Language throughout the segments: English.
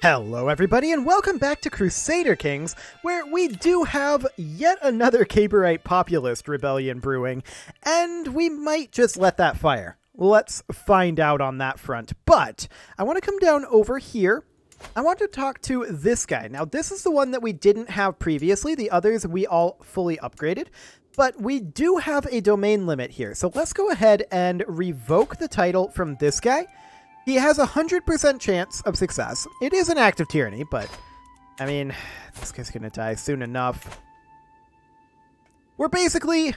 Hello everybody and welcome back to Crusader Kings, where we do have yet another Caberite populist rebellion brewing, and we might just let that fire. Let's find out on that front. But I want to come down over here. I want to talk to this guy. Now this is the one that we didn't have previously. The others we all fully upgraded. But we do have a domain limit here. So let's go ahead and revoke the title from this guy. He has a 100% chance of success. It is an act of tyranny, but, I mean, this guy's gonna die soon enough. We're basically,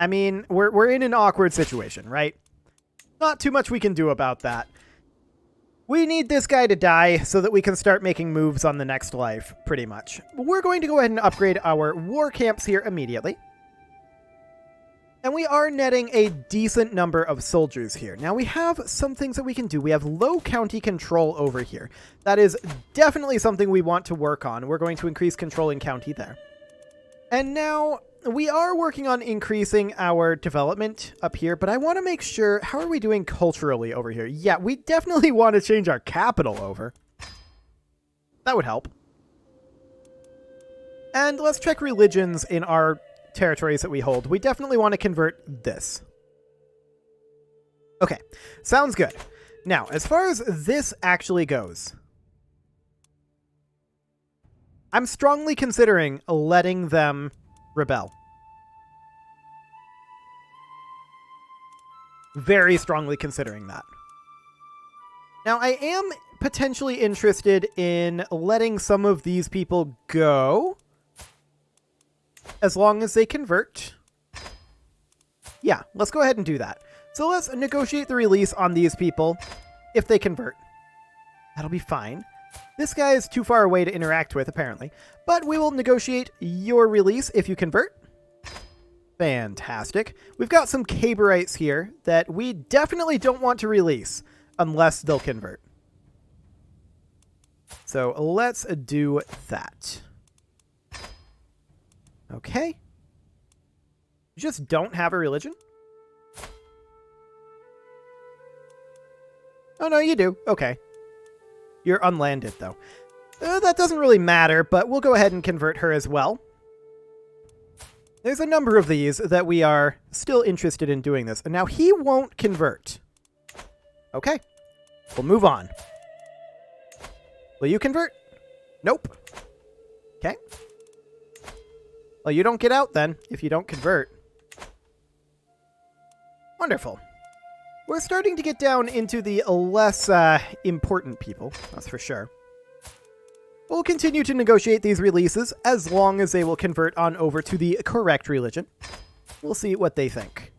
I mean, we're in an awkward situation, right? Not too much we can do about that. We need this guy to die so that we can start making moves on the next life, pretty much. We're going to go ahead and upgrade our war camps here immediately. And we are netting a decent number of soldiers here. Now we have some things that we can do. We have low county control over here. That is definitely something we want to work on. We're going to increase control in county there. And now we are working on increasing our development up here, but I want to make sure, how are we doing culturally over here? Yeah, we definitely want to change our capital over. That would help. And let's check religions in our territories that we hold. We definitely want to convert this. Okay, sounds good. Now, as far as this actually goes, I'm strongly considering letting them rebel. Very strongly considering that. Now, I am potentially interested in letting some of these people go, as long as they convert. Yeah, let's go ahead and do that. So let's negotiate the release on these people if they convert. That'll be fine. This guy is too far away to interact with, apparently. But we will negotiate your release if you convert. Fantastic. We've got some Caberites here that we definitely don't want to release unless they'll convert. So let's do that. Okay. You just don't have a religion? Oh, no, you do. Okay. You're unlanded, though. That doesn't really matter, but we'll go ahead and convert her as well. There's a number of these that we are still interested in doing this. And now he won't convert. Okay. We'll move on. Will you convert? Nope. Okay. Well, you don't get out then, if you don't convert. Wonderful. We're starting to get down into the less important people, that's for sure. We'll continue to negotiate these releases as long as they will convert on over to the correct religion. We'll see what they think.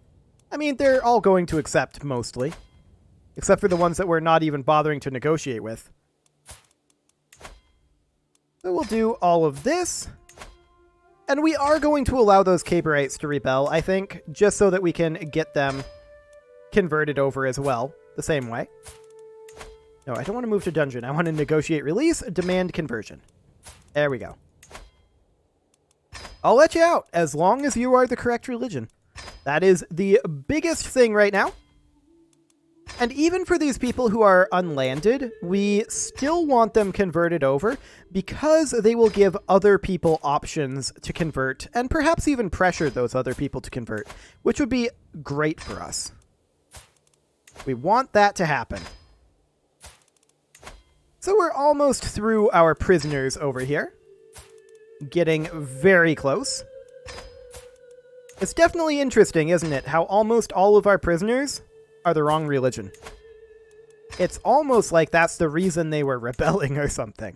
I mean, they're all going to accept, mostly. Except for the ones that we're not even bothering to negotiate with. So we'll do all of this. And we are going to allow those Caberites to rebel, I think, just so that we can get them converted over as well, the same way. No, I don't want to move to dungeon. I want to negotiate release, demand conversion. There we go. I'll let you out as long as you are the correct religion. That is the biggest thing right now. And even for these people who are unlanded, we still want them converted over because they will give other people options to convert and perhaps even pressure those other people to convert, which would be great for us. We want that to happen. So we're almost through our prisoners over here. Getting very close. It's definitely interesting, isn't it, how almost all of our prisoners are the wrong religion. It's almost like that's the reason they were rebelling or something.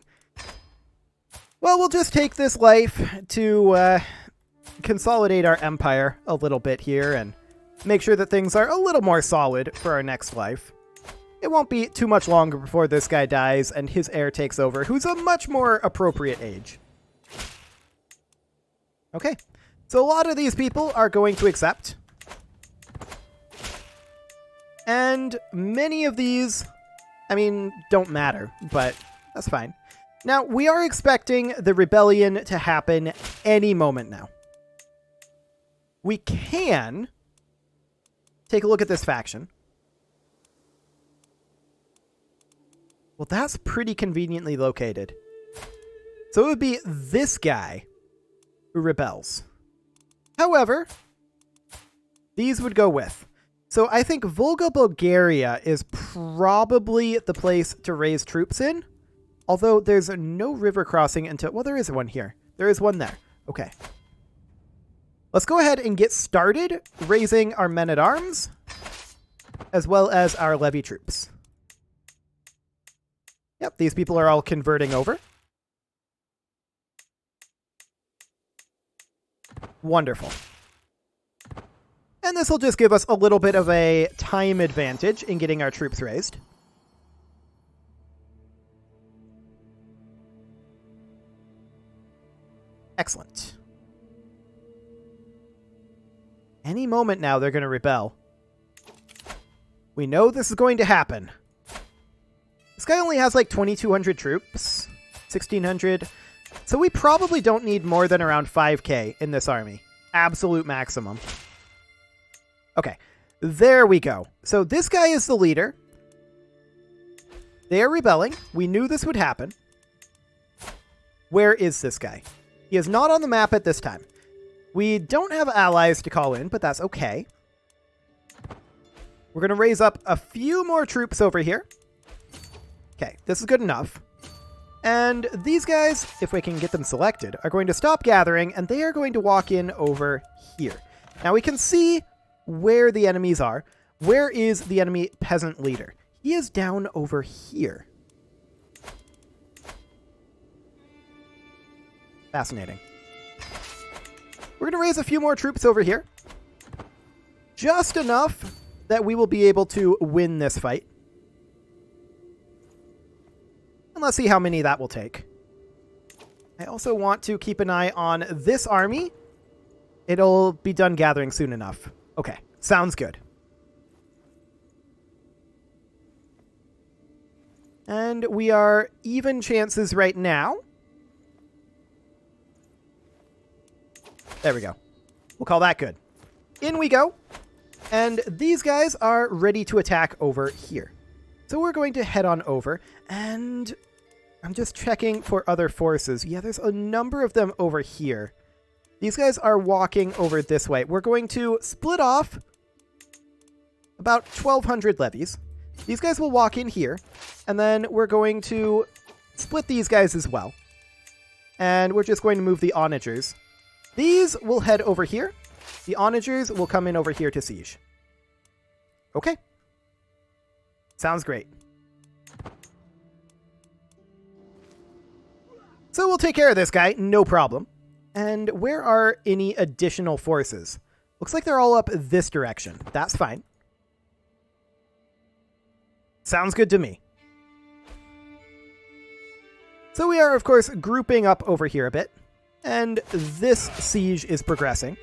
Well, we'll just take this life to consolidate our empire a little bit here and make sure that things are a little more solid for our next life. It won't be too much longer before this guy dies and his heir takes over, who's a much more appropriate age. Okay, so a lot of these people are going to accept. And many of these, I mean, don't matter, but that's fine. Now, we are expecting the rebellion to happen any moment now. We can take a look at this faction. Well, that's pretty conveniently located. So it would be this guy who rebels. However, these would go with. So I think Volga, Bulgaria is probably the place to raise troops in. Although there's no river crossing until... Well, there is one here. There is one there. Okay. Let's go ahead and get started raising our men-at-arms, as well as our levy troops. Yep, these people are all converting over. Wonderful. And this will just give us a little bit of a time advantage in getting our troops raised. Excellent. Any moment now, they're going to rebel. We know this is going to happen. This guy only has like 2,200 troops. 1,600. So we probably don't need more than around 5k in this army. Absolute maximum. Okay. There we go. So this guy is the leader. They are rebelling. We knew this would happen. Where is this guy? He is not on the map at this time. We don't have allies to call in, but that's okay. We're going to raise up a few more troops over here. Okay, this is good enough. And these guys, if we can get them selected, are going to stop gathering, and they are going to walk in over here. Now we can see where the enemies are. Where is the enemy peasant leader? He is down over here. Fascinating. We're going to raise a few more troops over here. Just enough that we will be able to win this fight. And let's see how many that will take. I also want to keep an eye on this army. It'll be done gathering soon enough. Okay, sounds good. And we are even chances right now. There we go. We'll call that good. In we go. And these guys are ready to attack over here. So we're going to head on over. And I'm just checking for other forces. Yeah, there's a number of them over here. These guys are walking over this way. We're going to split off about 1,200 levies. These guys will walk in here. And then we're going to split these guys as well. And we're just going to move the onagers. These will head over here. The onagers will come in over here to siege. Okay. Sounds great. So we'll take care of this guy, no problem. And where are any additional forces? Looks like they're all up this direction. That's fine. Sounds good to me. So we are, of course, grouping up over here a bit. And this siege is progressing.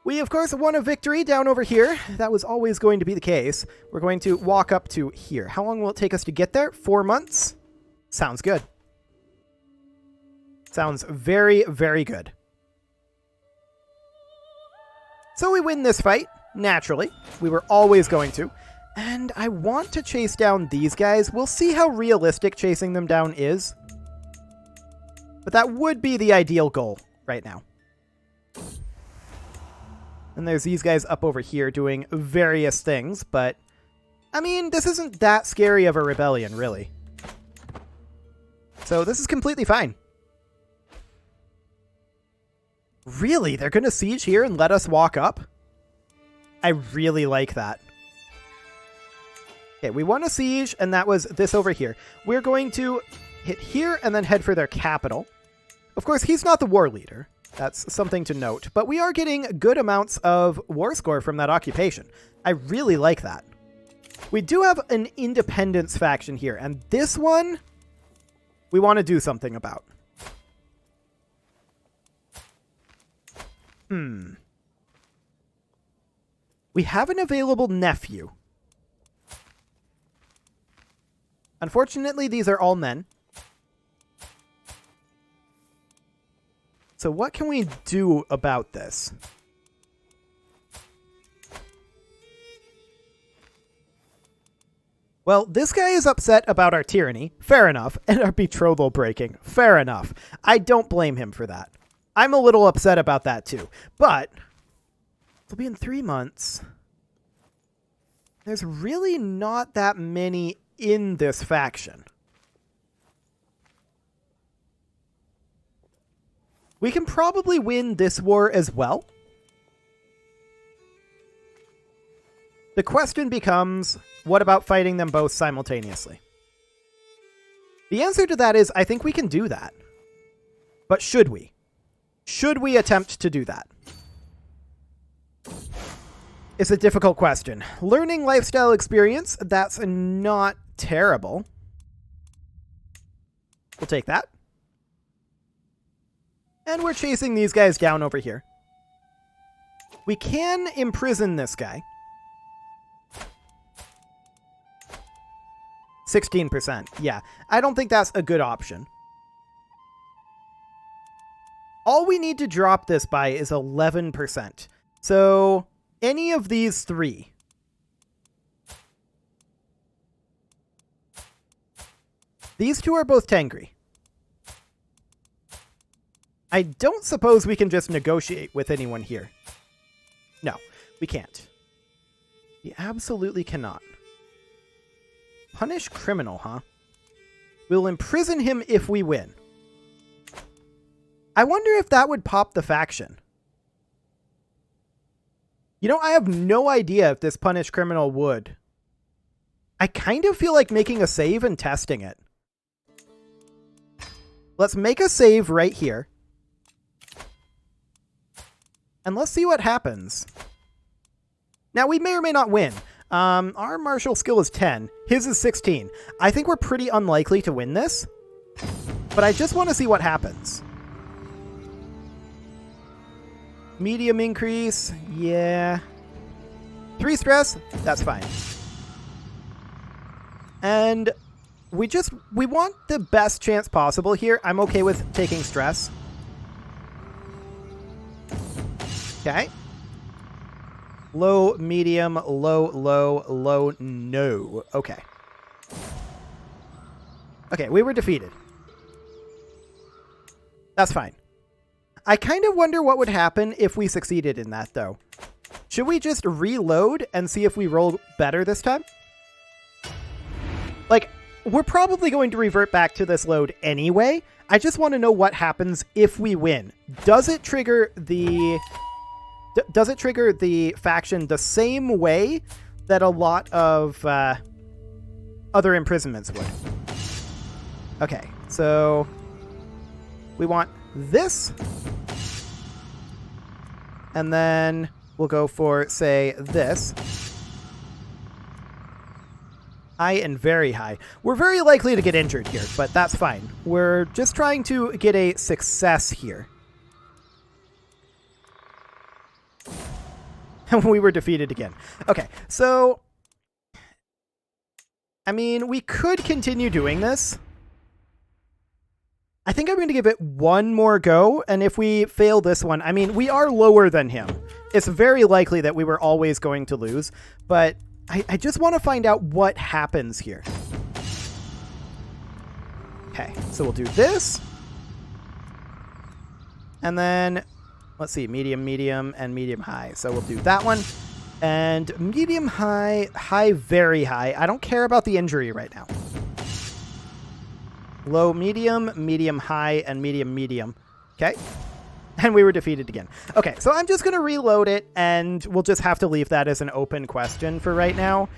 We, of course, won a victory down over here. That was always going to be the case. We're going to walk up to here. How long will it take us to get there? 4 months? Sounds good. Sounds very, very good. So we win this fight, naturally. We were always going to. And I want to chase down these guys. We'll see how realistic chasing them down is. But that would be the ideal goal right now. And there's these guys up over here doing various things, but I mean, this isn't that scary of a rebellion, really. So this is completely fine. Really? They're going to siege here and let us walk up? I really like that. Okay, we won a siege, and that was this over here. We're going to hit here and then head for their capital. Of course, he's not the war leader. That's something to note. But we are getting good amounts of war score from that occupation. I really like that. We do have an independence faction here, and this one we want to do something about. We have an available nephew. Unfortunately, these are all men. So what can we do about this? Well, this guy is upset about our tyranny. Fair enough. And our betrothal breaking. Fair enough. I don't blame him for that. I'm a little upset about that too. But it'll be in 3 months. There's really not that many in this faction. We can probably win this war as well. The question becomes, what about fighting them both simultaneously? The answer to that is, I think we can do that. But should we? Should we attempt to do that? It's a difficult question. Learning lifestyle experience, that's not terrible. We'll take that. And we're chasing these guys down over here. We can imprison this guy. 16%. Yeah, I don't think that's a good option. All we need to drop this by is 11%. So any of these three. These two are both Tengri. I don't suppose we can just negotiate with anyone here. No, we can't. We absolutely cannot. Punish criminal, huh? We'll imprison him if we win. I wonder if that would pop the faction. You know, I have no idea if this punish criminal would. I kind of feel like making a save and testing it. Let's make a save right here. And let's see what happens. Now, we may or may not win. Our martial skill is 10. His is 16. I think we're pretty unlikely to win this. But I just want to see what happens. Medium increase. Yeah. 3 stress. That's fine. And we want the best chance possible here. I'm okay with taking stress. Okay. Low, medium, low, low, low, no. Okay. Okay, we were defeated. That's fine. I kind of wonder what would happen if we succeeded in that, though. Should we just reload and see if we roll better this time? Like, we're probably going to revert back to this load anyway. I just want to know what happens if we win. Does it trigger the... Does it trigger the faction the same way that a lot of other imprisonments would? Okay, so we want this. And then we'll go for, say, this. High and very high. We're very likely to get injured here, but that's fine. We're just trying to get a success here. And we were defeated again. Okay, so... I mean, we could continue doing this. I think I'm going to give it one more go, and if we fail this one... I mean, we are lower than him. It's very likely that we were always going to lose, but I just want to find out what happens here. Okay, so we'll do this. And then... Let's see, medium, medium, and medium high. So we'll do that one. And medium high, high, very high. I don't care about the injury right now. Low, medium, medium high, and medium, medium. Okay. And we were defeated again. Okay, so I'm just going to reload it, and we'll just have to leave that as an open question for right now.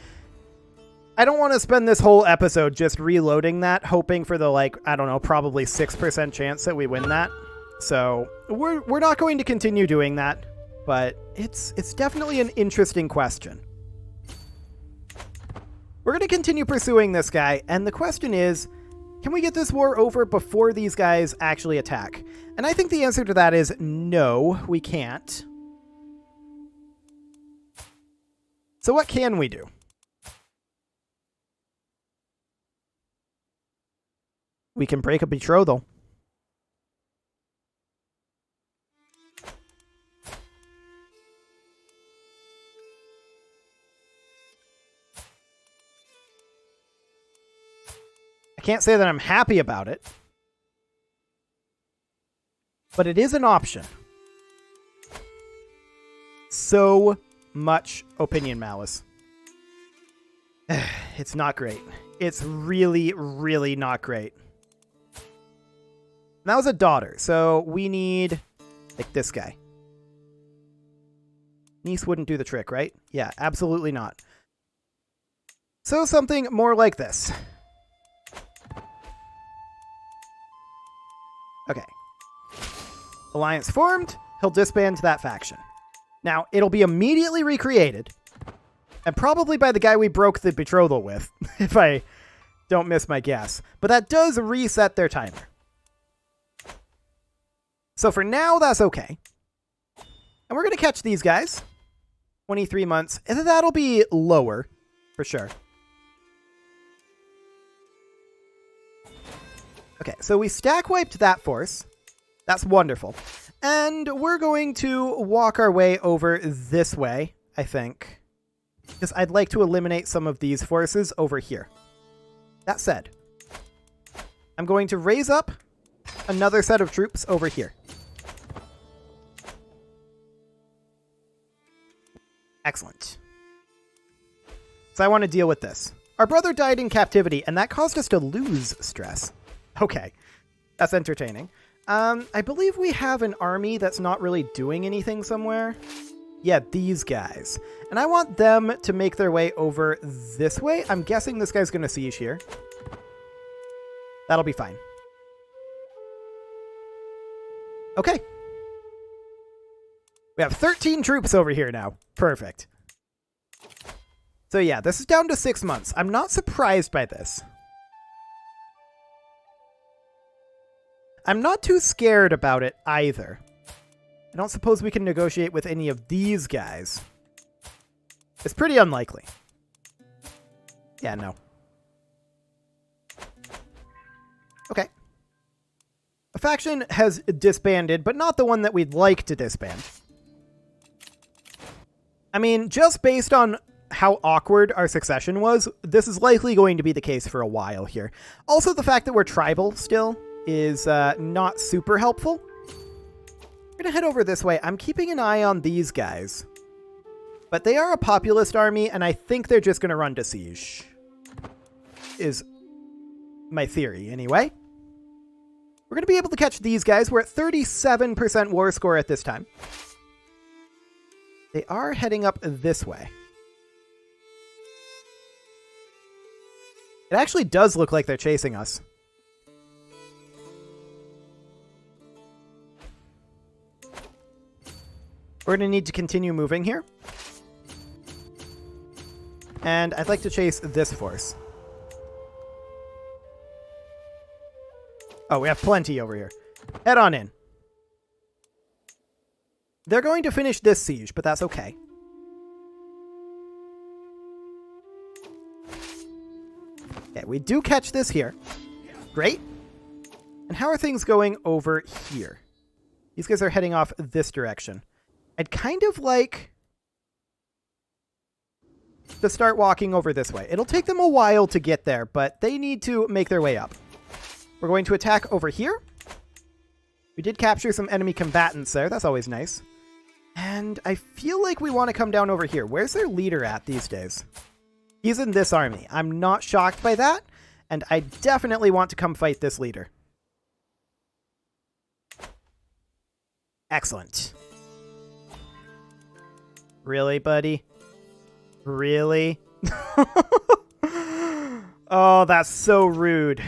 I don't want to spend this whole episode just reloading that, hoping for the, like, I don't know, probably 6% chance that we win that. So we're not going to continue doing that, but it's definitely an interesting question. We're going to continue pursuing this guy, and the question is, can we get this war over before these guys actually attack? And I think the answer to that is no, we can't. So what can we do? We can break a betrothal. can't say that I'm happy about it, but it is an option. So much opinion malice. It's not great. It's really, really not great. And that was a daughter, so we need, like, this guy. Niece wouldn't do the trick, right? Yeah, absolutely not. So something more like this. Okay. Alliance formed. He'll disband that faction. Now, it'll be immediately recreated. And probably by the guy we broke the betrothal with, if I don't miss my guess. But that does reset their timer. So for now, that's okay. And we're going to catch these guys. 23 months. And that'll be lower, for sure. Okay, so we stack wiped that force. That's wonderful. And we're going to walk our way over this way, I think. Because I'd like to eliminate some of these forces over here. That said, I'm going to raise up another set of troops over here. Excellent. So I want to deal with this. Our brother died in captivity, and that caused us to lose stress. Okay, that's entertaining. I believe we have an army that's not really doing anything somewhere. Yeah, these guys. And I want them to make their way over this way. I'm guessing this guy's going to siege here. That'll be fine. Okay. We have 13 troops over here now. Perfect. So yeah, this is down to 6 months. I'm not surprised by this. I'm not too scared about it either. I don't suppose we can negotiate with any of these guys. It's pretty unlikely. Yeah, no. Okay. A faction has disbanded, but not the one that we'd like to disband. I mean, just based on how awkward our succession was, this is likely going to be the case for a while here. Also, the fact that we're tribal still is not super helpful. We're going to head over this way. I'm keeping an eye on these guys. But they are a populist army, and I think they're just going to run to siege. Is my theory, anyway. We're going to be able to catch these guys. We're at 37% war score at this time. They are heading up this way. It actually does look like they're chasing us. We're going to need to continue moving here. And I'd like to chase this force. Oh, we have plenty over here. Head on in. They're going to finish this siege, but that's okay. Okay, we do catch this here. Great. And how are things going over here? These guys are heading off this direction. I'd kind of like to start walking over this way. It'll take them a while to get there, but they need to make their way up. We're going to attack over here. We did capture some enemy combatants there. That's always nice. And I feel like we want to come down over here. Where's their leader at these days? He's in this army. I'm not shocked by that, and I definitely want to come fight this leader. Excellent. Really, buddy? Really? Oh, that's so rude.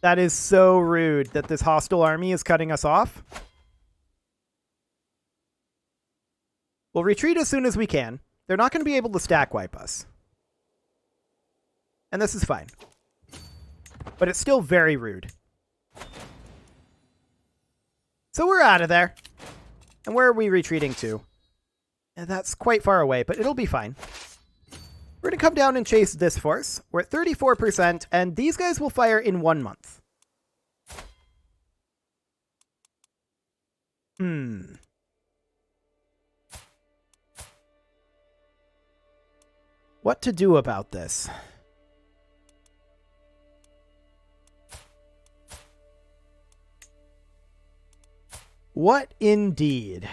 That is so rude that this hostile army is cutting us off. We'll retreat as soon as we can. They're not going to be able to stack wipe us. And this is fine. But it's still very rude. So we're out of there. And where are we retreating to? And that's quite far away, but it'll be fine. We're going to come down and chase this force. We're at 34%, and these guys will fire in 1 month. What to do about this? What indeed?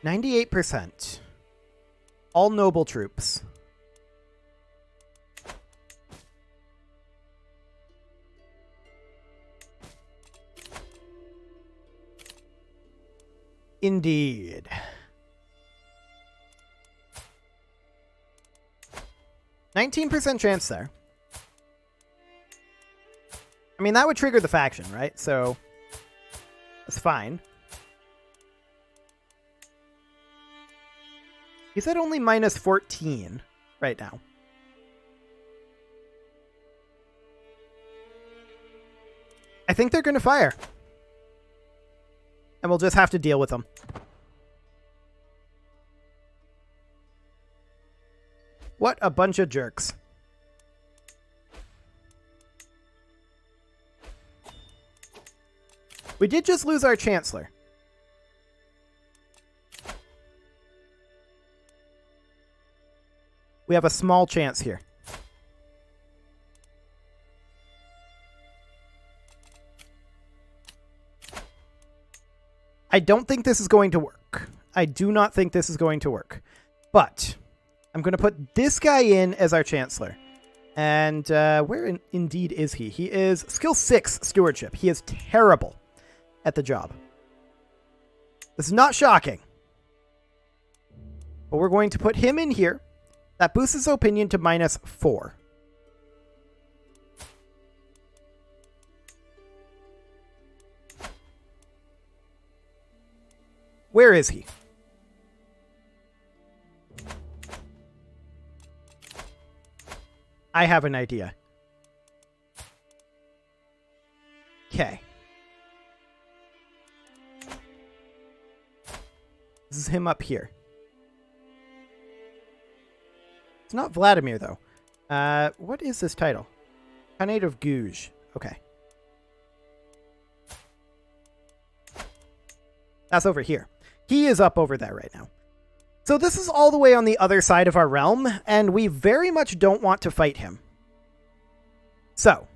%. All noble troops. Indeed. %19 chance there. I mean, that would trigger the faction, right? So that's fine. He's at only -14 right now. I think they're going to fire. And we'll just have to deal with them. What a bunch of jerks. We did just lose our Chancellor. We have a small chance here. I don't think this is going to work. I do not think this is going to work. But I'm going to put this guy in as our Chancellor. And where indeed is he? He is skill 6 stewardship. He is terrible at the job. This is not shocking. But we're going to put him in here. That boosts his opinion to -4. Where is he? I have an idea. Okay. This is him up here. It's not Vladimir, though. What is this title? Khanate of Guj. Okay. That's over here. He is up over there right now. So this is all the way on the other side of our realm, and we very much don't want to fight him. So,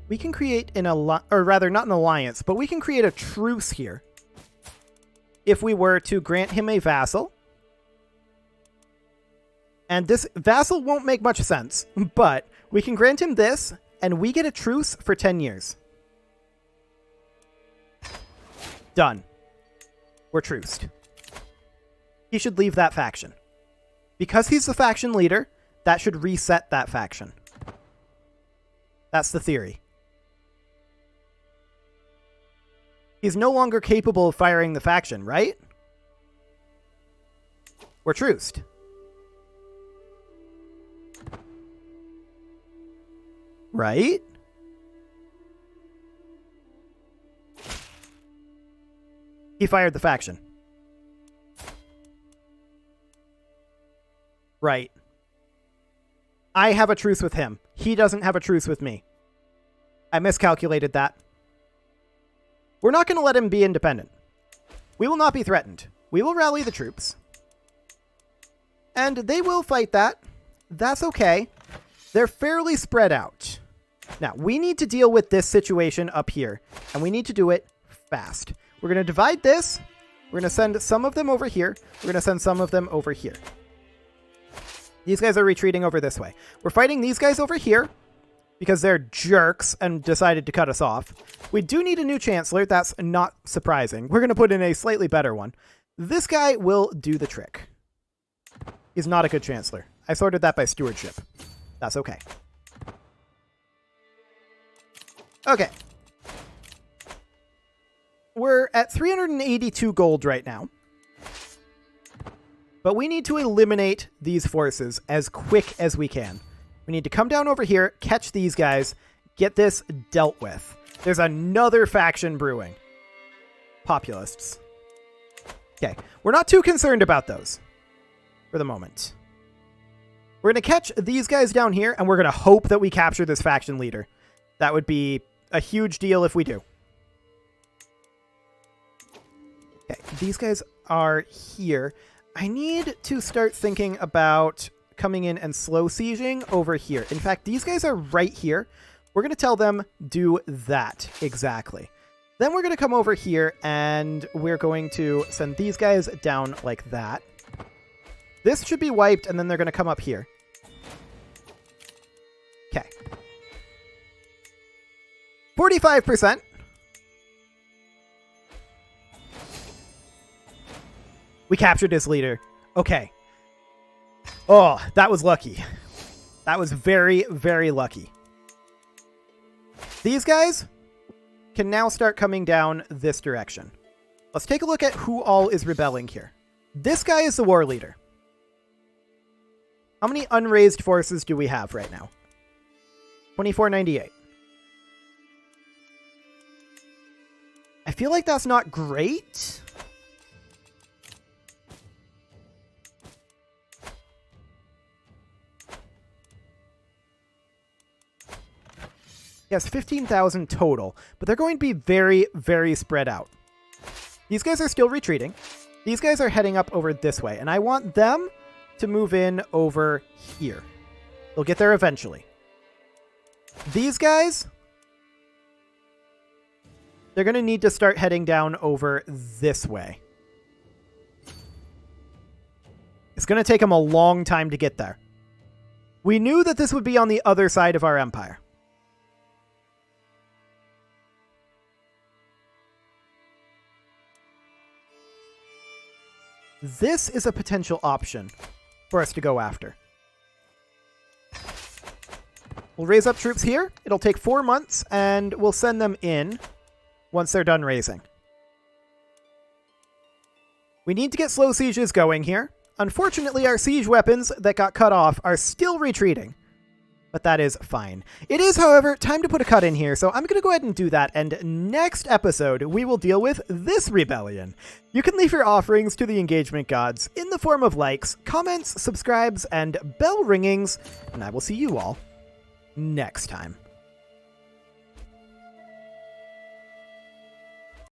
we can create an alliance, or rather not an alliance, but we can create a truce here. If we were to grant him a vassal. And this vassal won't make much sense, but we can grant him this, and we get a truce for 10 years. Done. We're truced. He should leave that faction. Because he's the faction leader, that should reset that faction. That's the theory. He's no longer capable of firing the faction, right? We're truced. Right? He fired the faction. Right. I have a truce with him. He doesn't have a truce with me. I miscalculated that. We're not going to let him be independent. We will not be threatened. We will rally the troops. And they will fight that. That's okay. They're fairly spread out. Now, we need to deal with this situation up here. And we need to do it fast. We're going to divide this. We're going to send some of them over here. We're going to send some of them over here. These guys are retreating over this way. We're fighting these guys over here because they're jerks and decided to cut us off. We do need a new chancellor. That's not surprising. We're going to put in a slightly better one. This guy will do the trick. He's not a good chancellor. I sorted that by stewardship. That's okay. Okay. We're at 382 gold right now. But we need to eliminate these forces as quick as we can. We need to come down over here, catch these guys, get this dealt with. There's another faction brewing. Populists. Okay, we're not too concerned about those for the moment. We're going to catch these guys down here, and we're going to hope that we capture this faction leader. That would be a huge deal if we do. Okay, these guys are here. I need to start thinking about coming in and slow sieging over here. In fact, these guys are right here. We're going to tell them do that exactly. Then we're going to come over here and we're going to send these guys down like that. This should be wiped, and then they're going to come up here. Okay. 45%. We captured his leader. Okay. Oh, that was lucky. That was very, very lucky. These guys can now start coming down this direction. Let's take a look at who all is rebelling here. This guy is the war leader. How many unraised forces do we have right now? 2498. I feel like that's not great. Yes, 15,000 total, but they're going to be very, very spread out. These guys are still retreating. These guys are heading up over this way, and I want them to move in over here. They'll get there eventually. These guys, they're going to need to start heading down over this way. It's going to take them a long time to get there. We knew that this would be on the other side of our empire. This is a potential option for us to go after. We'll raise up troops here. It'll take 4 months, and we'll send them in once they're done raising. We need to get slow sieges going here. Unfortunately, our siege weapons that got cut off are still retreating. But that is fine. It is, however, time to put a cut in here, so I'm going to go ahead and do that, and next episode, we will deal with this rebellion. You can leave your offerings to the engagement gods in the form of likes, comments, subscribes, and bell ringings, and I will see you all next time.